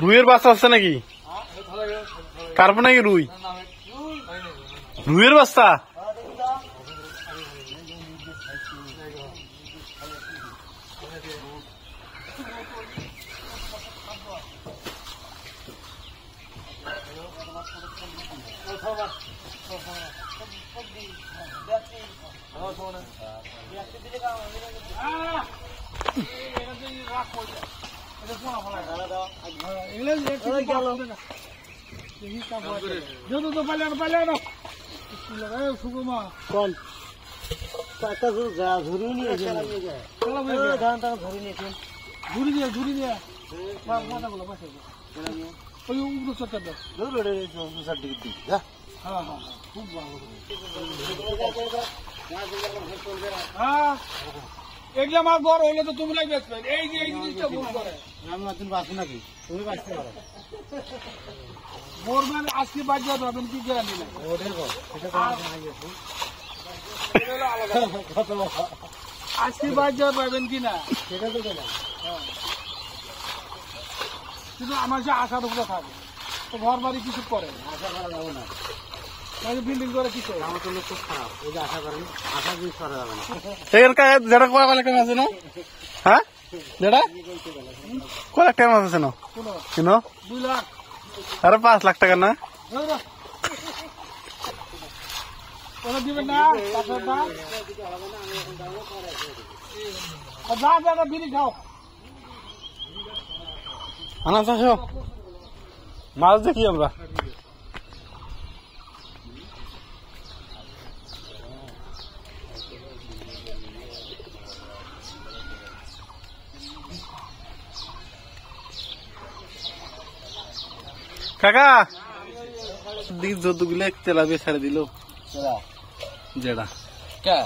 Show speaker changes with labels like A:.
A: রুইয়ের বাচ্চা আছে নাকি? কার্পো নাকি রুই? রুইয়ের বাচ্চা?
B: এগুলো আমার বড় হলে তো তোমরাই বেচবেন। এই যে এই জিনিসটা ভুল করে
C: আমি একদিন বাঁচি নাকি তুমি বাঁচতে পারো
B: মরবেন আজকে বাদ পাবেন কি গ্যারান্টি না। আজকে বাদ পাবেন কিনা
C: সেটা তো গেলাম
B: কিন্তু আমার যে আশার উপরে থাকে তো ঘর বাড়ি কিছু করে
C: আশা করা যাবে না
B: বিল্ডিং করে কিছু
C: আমার তো লোক খুব খারাপ ওই যে আশা করেন আশা জিনিস করা যাবে না
A: এখানকার যেটা কয় লাখ টাকা আছে না? হ্যাঁ যেটা কয় লাখ টাকা মাছ আছে না? কেন
B: 2 লাখ
A: আরে 5 লাখ টাকা না?
B: ওরা দিবেন না যা যা বিড়ি খাও
A: আনা চাষো মাছ দেখি আমরা। কাকা দিক যতগুলো তেলাপিয়া ছেড়ে দিল যেটা
C: কে